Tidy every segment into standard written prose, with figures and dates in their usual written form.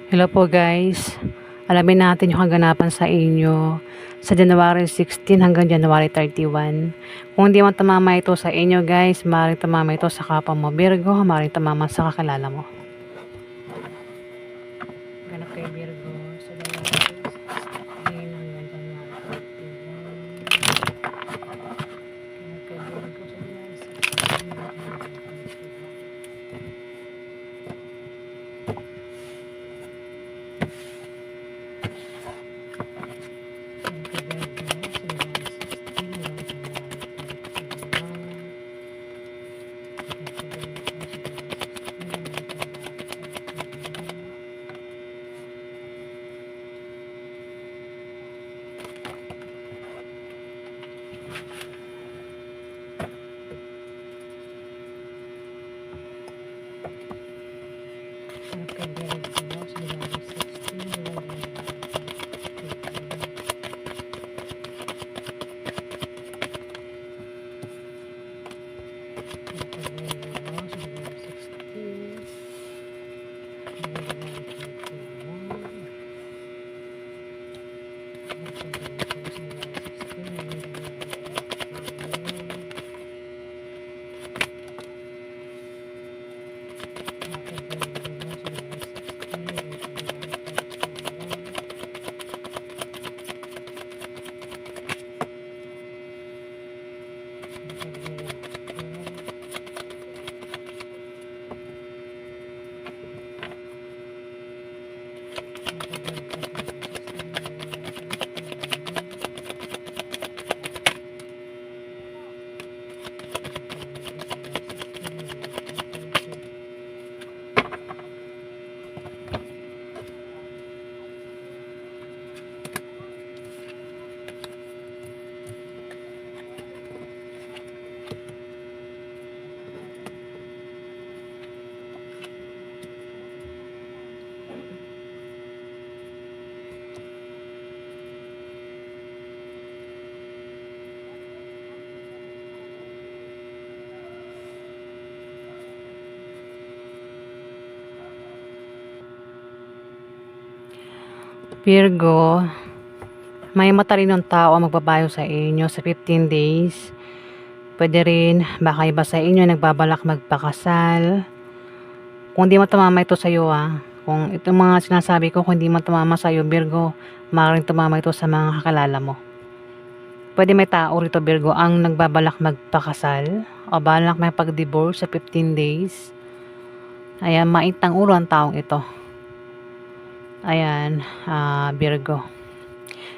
Hello po guys, alamin natin yung kaganapan sa inyo sa January 16 hanggang January 31. Kung hindi man tumama ito sa inyo guys, maaaring tumama ito sa kapwa mo Virgo, maaaring tumama sa kakilala mo. Ganap kay Virgo sa January 16 hanggang January 31. Ganap kay Virgo sa January 16 hanggang January 31. Virgo, may matalinong tao ang magbabayo sa inyo sa 15 days. Pwede rin, baka iba sa inyo nagbabalak magpakasal. Kung di mo tumama ito sa iyo kung itong mga sinasabi ko, kung di mo tumama sa iyo Virgo, maaaring tumama ito sa mga kakalala mo. Pwede may tao rito Virgo ang nagbabalak magpakasal o balak may pag-divorce sa 15 days. Ayan, maitang ulo ang taong ito. Ayan, Virgo.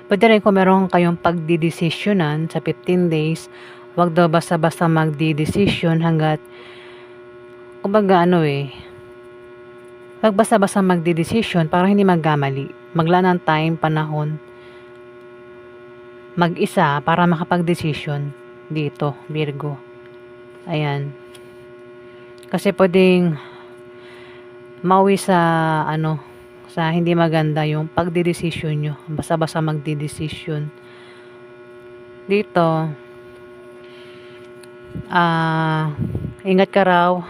Pwede rin kung meron kayong pagdidesisyonan sa 15 days, wag daw basta-basta magdidesisyon hanggat, kumbaga wag basta-basta magdidesisyon para hindi magkamali. Maglaan ng time, panahon, mag-isa para makapag-desisyon dito, Virgo. Ayan. Kasi pwedeng mauwi sa sa hindi maganda yung pagdidesisyon nyo. Basta-basta magdidesisyon. Dito, ingat ka raw.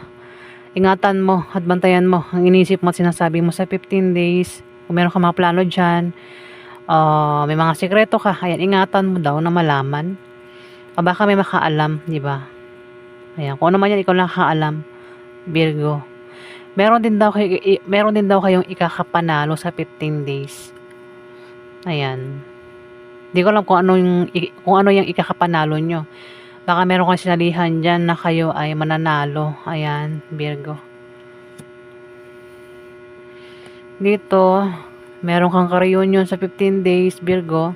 Ingatan mo at bantayan mo ang inisip mo at sinasabi mo sa 15 days. Kung meron ka mga plano dyan, may mga sikreto ka, ayan, ingatan mo daw na malaman. O baka may makaalam, di ba? Ayan, kung ano man yan, ikaw lang nakaalam, Virgo. Meron din daw kayong ikakapanalo sa 15 days. Ayan. Di ko alam kung ano yung ikakapanalo nyo. Baka meron kang sinalihan dyan na kayo ay mananalo. Ayan, Virgo. Dito, meron kang ka-reunion sa 15 days, Virgo.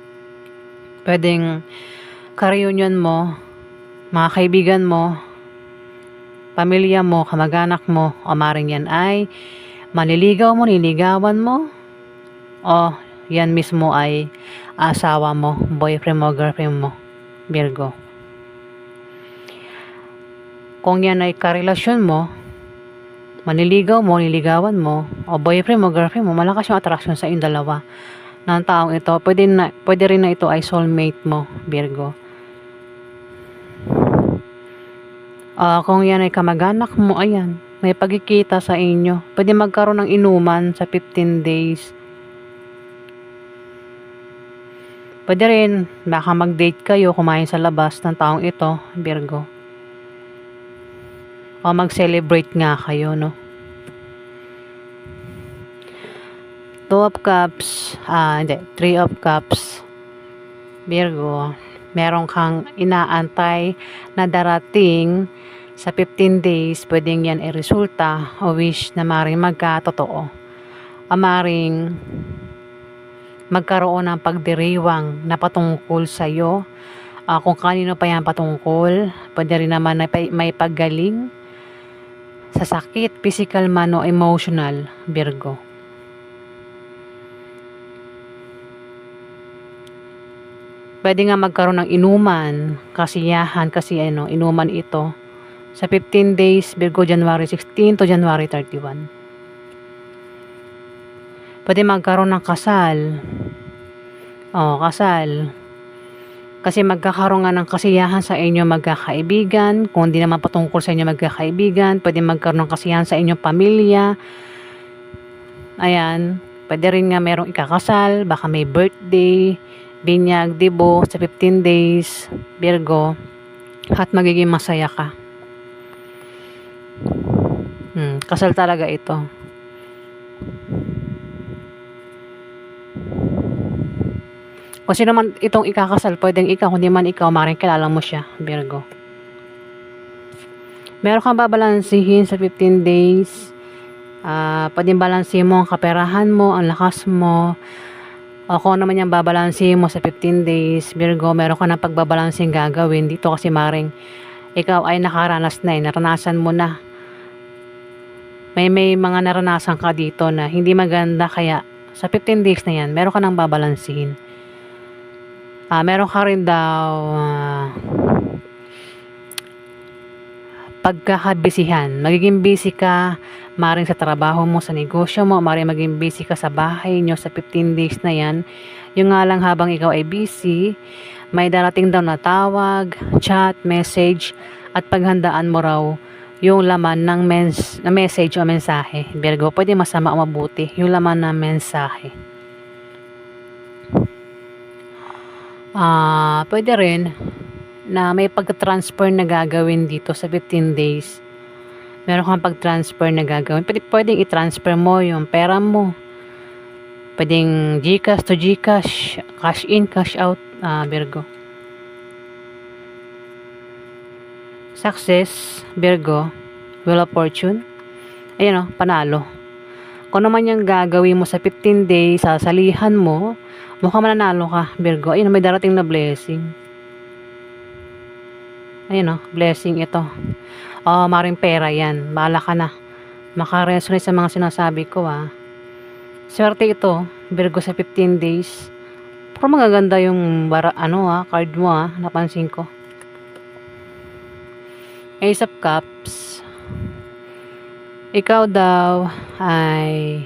Pwedeng ka-reunion mo, mga kaibigan mo, pamilya mo, kamag-anak mo, o maring yan ay maliligaw mo, niligawan mo, o yan mismo ay asawa mo, boyfriend mo, girlfriend mo, Virgo. Kung yan ay karelasyon mo, maniligaw mo, niligawan mo, o boyfriend mo, girlfriend mo, malakas yung attraction sa inyong dalawa ng taong ito. Pwede rin na ito ay soulmate mo, Virgo. Kung yan ay kamag-anak mo, ayan, may pagkikita sa inyo. Pwede magkaroon ng inuman sa 15 days. Pwede rin, baka mag-date kayo, kumain sa labas ng taong ito, Virgo. O mag-celebrate nga kayo, no? Two of Cups, Three of Cups, Virgo. Meron kang inaantay na darating sa 15 days, pwedeng yan ay resulta o wish na maring magkatotoo. O maring magkaroon ng pagdiriwang na patungkol sa'yo. Kung kanino pa yan patungkol, pwede rin naman na may paggaling sa sakit, physical man o emotional, Virgo. Pwede nga magkaroon ng inuman, kasiyahan kasi inuman ito. Sa 15 days, Virgo, January 16 to January 31. Pwede magkaroon ng kasal. Kasal. Kasi magkakaroon nga ng kasiyahan sa inyo magkakaibigan. Kung hindi naman patungkol sa inyo magkakaibigan, pwede magkaroon ng kasiyahan sa inyong pamilya. Ayan. Pwede rin nga merong ikakasal, baka may birthday, binyag, dibo sa 15 days, Virgo. At magiging masaya ka. Kasal talaga ito. Kung sino man itong ikakasal, pwedeng ikaw, kundi man ikaw, maring kilala mo siya, Virgo. Meron kang babalansihin sa 15 days. Pwedeng balansihin mo ang kaperahan mo, ang lakas mo. O kung naman yung babalansihin mo sa 15 days, Virgo, meron ka ng pagbabalansing gagawin. Dito kasi maring ikaw ay nakaranas na naranasan mo na. May mga naranasan ka dito na hindi maganda, kaya sa 15 days na yan, meron ka ng babalansihin. Meron ka rin daw pagkakabisihan. Magiging busy ka maring sa trabaho mo, sa negosyo mo, maring maging busy ka sa bahay nyo sa 15 days na yan. Yung nga lang habang ikaw ay busy, may darating daw na tawag, chat, message, at paghandaan mo raw yung laman ng message o mensahe. Virgo, pwede masama o mabuti yung laman ng mensahe. Pwede rin na may pag-transfer na gagawin dito sa 15 days. Meron kang pag-transfer na gagawin. Pwedeng i-transfer mo yung pera mo. Pwedeng GCash to GCash, cash in, cash out, Virgo. Success, Virgo. Wheel of Fortune. Ayan panalo. Kung naman yung gagawin mo sa 15 days, sasalihan mo, mukhang mananalo ka, Virgo. Ayun, may darating na blessing. Ayun blessing ito. Maring pera yan. Bahala ka na. Makaresonate sa mga sinasabi ko, Swerte ito, Virgo, sa 15 days. Pero magaganda yung card mo, napansin ko. Ace of Cups. Ikaw daw ay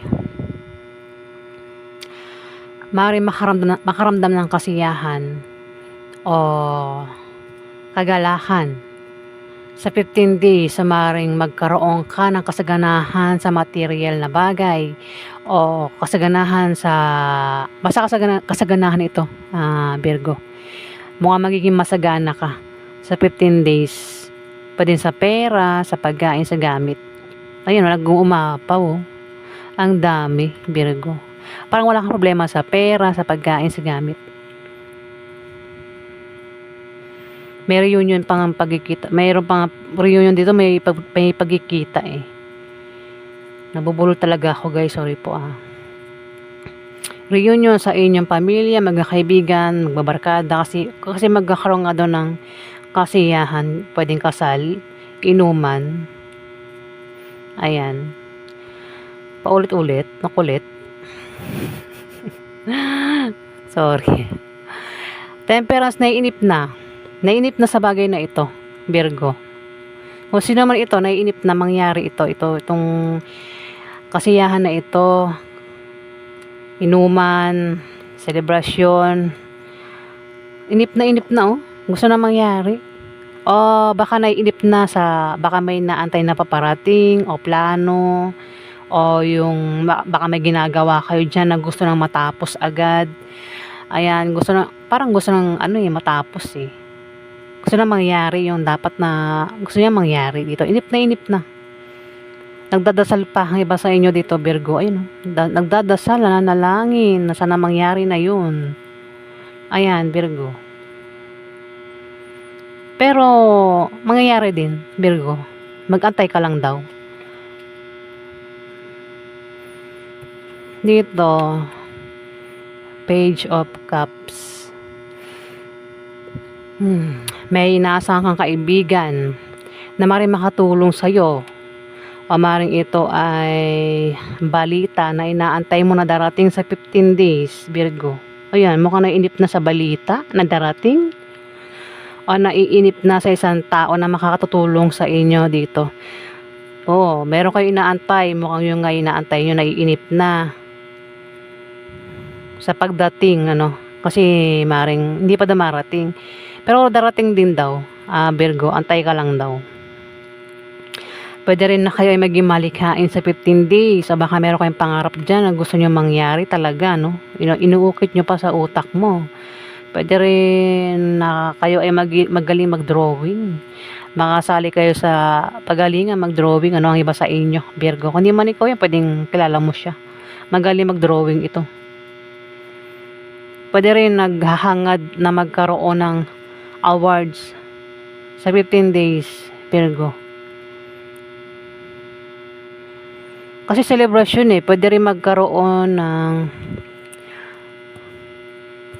maaaring makaramdam ng kasiyahan o kagalahan sa 15 days. Maaaring magkaroon ka ng kasaganahan sa material na bagay o kasaganahan basta kasaganahan ito, Virgo. Mukhang magiging masagana ka sa 15 days. Pwede sa pera, sa pagkain, sa gamit. Ayun, nag-uumapaw. Ang dami, Virgo. Parang wala kang problema sa pera, sa pagkain, sa gamit. May reunion pang pagkikita. Mayroon pang reunion dito, may pagkikita Nabubulol talaga ako, guys. Sorry po, Reunion sa inyong pamilya, magkakaibigan, magbabarkada. Kasi magkakaroon nga doon ng kasiyahan. Pwedeng kasal, inuman. Ayan. Paulit-ulit, makulit. Sorry. Temperance, naiinip na sa bagay na ito, Virgo. O sino man ito, naiinip na mangyari itong kasiyahan na ito, inuman, selebrasyon, inip na oh, gusto na mangyari. O baka naiinip na baka may naantay na paparating o plano, o yung baka may ginagawa kayo dyan na gusto nang matapos agad. Ayan, parang gusto nang matapos eh. Gusto na mangyari yung dapat na gusto niya mangyari dito. Inip na. Nagdadasal pa ang iba sa inyo dito, Virgo. Ayun, nagdadasal, nananalangin na sana mangyari na yun. Ayan, Virgo. Pero, mangyayari din, Virgo. Mag-antay ka lang daw. Dito, Page of Cups. May inaasahan kang kaibigan na maaaring makatulong sa'yo. O maaaring ito ay balita na inaantay mo na darating sa 15 days, Virgo. Ayan, mukhang naiinip na sa balita na darating. O naiinip na sa isang tao na makakatulong sa inyo dito. Oo, meron kayo inaantay. Mukhang yung nga inaantay nyo naiinip na sa pagdating, kasi maring hindi pa dumarating. Pero darating din daw, Virgo, antay ka lang daw. Pwede rin na kayo ay maging malikhain sa 15 days. O baka meron kayong pangarap dyan na gusto nyo mangyari talaga, inuukit nyo pa sa utak mo. Pwede rin na kayo ay magaling mag-drawing. Makasali kayo sa pagalingan mag-drawing, ang iba sa inyo, Virgo. Kung di man ikaw yan, pwedeng kilala mo siya. Magaling mag-drawing ito. Pwede rin naghahangad na magkaroon ng awards sa 15 days, Virgo. Kasi celebration pwede rin magkaroon ng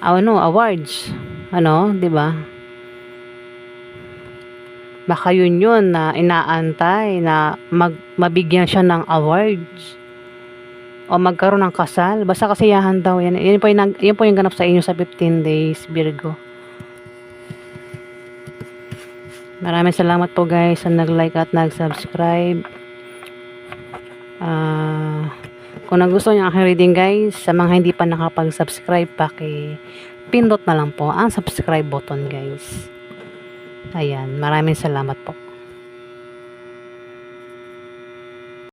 awards. 'Di ba? Baka yun na inaantay na mabigyan siya ng awards. O magkaroon ng kasal. Basta kasiyahan daw yan. Yan po yung ganap sa inyo sa 15 days, Virgo. Maraming salamat po guys sa nag-like at nag-subscribe. Kung nagustuhan niyo ang aking reading guys, sa mga hindi pa nakapag-subscribe, pindot na lang po ang subscribe button guys. Ayan, maraming salamat po.